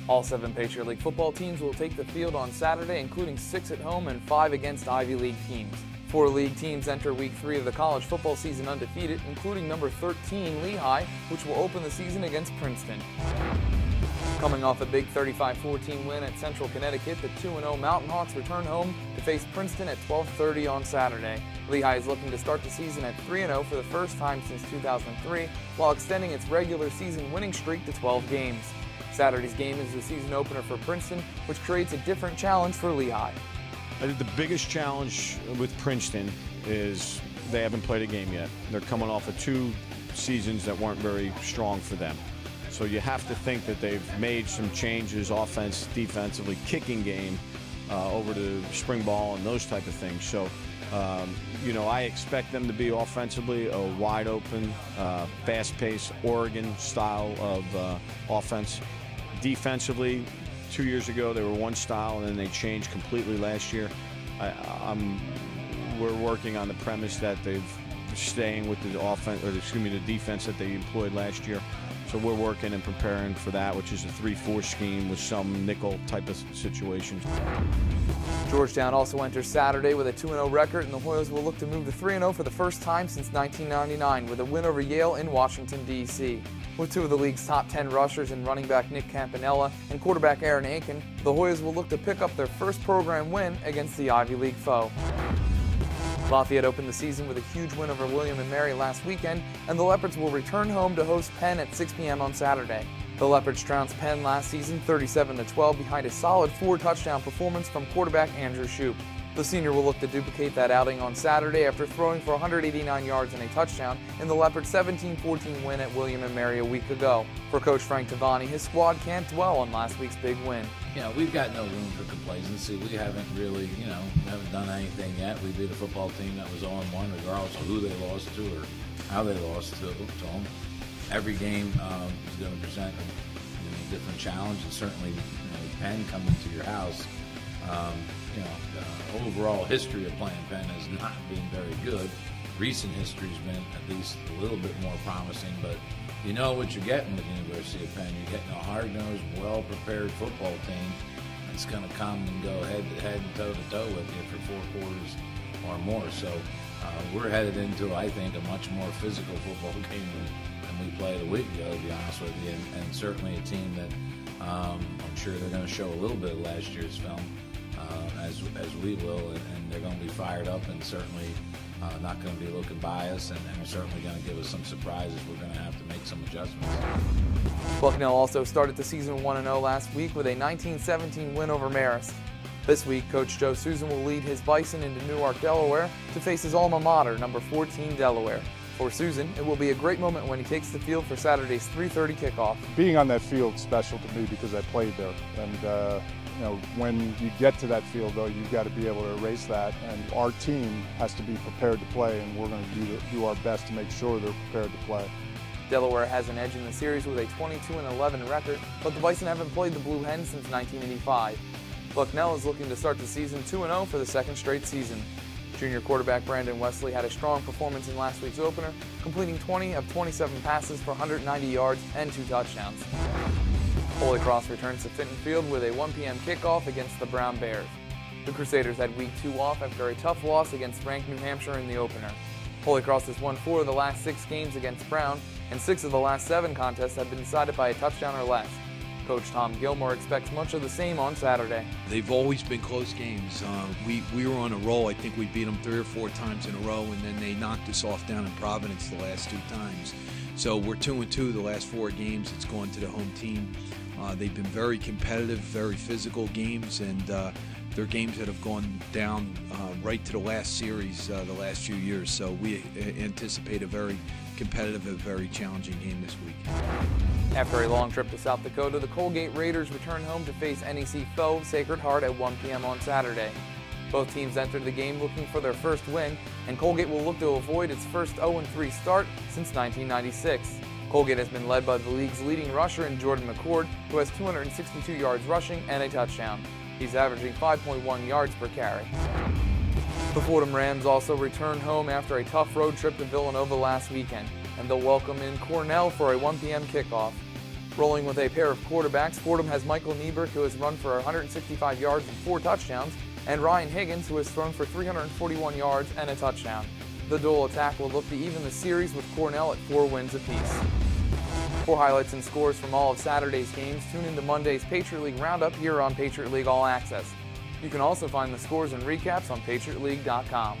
All 7 Patriot League football teams will take the field on Saturday, including 6 at home and 5 against Ivy League teams. 4 league teams enter Week 3 of the college football season undefeated, including number 13 Lehigh, which will open the season against Princeton. Coming off a big 35-14 win at Central Connecticut, the 2-0 Mountain Hawks return home to face Princeton at 12:30 on Saturday. Lehigh is looking to start the season at 3-0 for the first time since 2003, while extending its regular season winning streak to 12 games. Saturday's game is the season opener for Princeton, which creates a different challenge for Lehigh. I think the biggest challenge with Princeton is they haven't played a game yet. They're coming off of 2 seasons that weren't very strong for them. So you have to think that they've made some changes, offense, defensively, kicking game over to spring ball and those type of things. So, I expect them to be offensively a wide open, fast-paced Oregon style of offense. Defensively, 2 years ago they were one style and then they changed completely last year. We're working on the premise that they're staying with the the defense that they employed last year. So we're working and preparing for that, which is a 3-4 scheme with some nickel type of situation. Georgetown also enters Saturday with a 2-0 record, and the Hoyas will look to move to 3-0 for the first time since 1999 with a win over Yale in Washington, D.C. With 2 of the league's top 10 rushers in running back Nick Campanella and quarterback Aaron Aiken, the Hoyas will look to pick up their first program win against the Ivy League foe. Lafayette opened the season with a huge win over William & Mary last weekend, and the Leopards will return home to host Penn at 6 p.m. on Saturday. The Leopards trounced Penn last season 37-12 behind a solid 4-touchdown performance from quarterback Andrew Shoup. The senior will look to duplicate that outing on Saturday after throwing for 189 yards and a touchdown in the Leopards' 17-14 win at William & Mary a week ago. For Coach Frank Tavani, his squad can't dwell on last week's big win. We've got no room for complacency. We haven't really, haven't done anything yet. We beat a football team that was 0-1, regardless of who they lost to or how they lost to them. Every game is going to present a different challenge, and certainly Penn coming to your house. The overall history of playing Penn has not been very good. Recent history's been at least a little bit more promising, but you know what you're getting with the University of Penn. You're getting a hard-nosed, well-prepared football team that's going to come and go head-to-head and toe-to-toe with you for 4 quarters or more. So we're headed into, I think, a much more physical football game than we played a week ago, to be honest with you, and certainly a team that I'm sure they're going to show a little bit of last year's film. As we will, and they're going to be fired up and certainly not going to be looking biased, and are certainly going to give us some surprises. We're going to have to make some adjustments. Bucknell also started the season 1-0 last week with a 19-17 win over Marist. This week, Coach Joe Susan will lead his Bison into Newark, Delaware to face his alma mater, number 14 Delaware. For Susan, it will be a great moment when he takes the field for Saturday's 3:30 kickoff. Being on that field is special to me because I played there, and when you get to that field, though, you've got to be able to erase that, and our team has to be prepared to play, and we're going to do our best to make sure they're prepared to play. Delaware has an edge in the series with a 22-11 record, but the Bison haven't played the Blue Hens since 1985. Bucknell is looking to start the season 2-0 for the 2nd straight season. Junior quarterback Brandon Wesley had a strong performance in last week's opener, completing 20 of 27 passes for 190 yards and 2 touchdowns. Holy Cross returns to Fitton Field with a 1 p.m. kickoff against the Brown Bears. The Crusaders had Week 2 off after a tough loss against ranked New Hampshire in the opener. Holy Cross has won 4 of the last 6 games against Brown, and 6 of the last 7 contests have been decided by a touchdown or less. Coach Tom Gilmore expects much of the same on Saturday. They've always been close games. We were on a roll. I think we beat them 3 or 4 times in a row, and then they knocked us off down in Providence the last 2 times. So we're 2-2 the last 4 games. It's gone to the home team. They've been very competitive, very physical games, and they're games that have gone down right to the last series the last few years. So we anticipate a very competitive and very challenging game this week. After a long trip to South Dakota, the Colgate Raiders return home to face NEC foe Sacred Heart at 1 p.m. on Saturday. Both teams entered the game looking for their first win, and Colgate will look to avoid its first 0-3 start since 1996. Colgate has been led by the league's leading rusher in Jordan McCord, who has 262 yards rushing and a touchdown. He's averaging 5.1 yards per carry. The Fordham Rams also returned home after a tough road trip to Villanova last weekend, and they'll welcome in Cornell for a 1 p.m. kickoff. Rolling with a pair of quarterbacks, Fordham has Michael Nieberg, who has run for 165 yards and 4 touchdowns, and Ryan Higgins, who has thrown for 341 yards and a touchdown. The dual attack will look to even the series with Cornell at 4 wins apiece. For highlights and scores from all of Saturday's games, tune into Monday's Patriot League Roundup here on Patriot League All Access. You can also find the scores and recaps on PatriotLeague.com.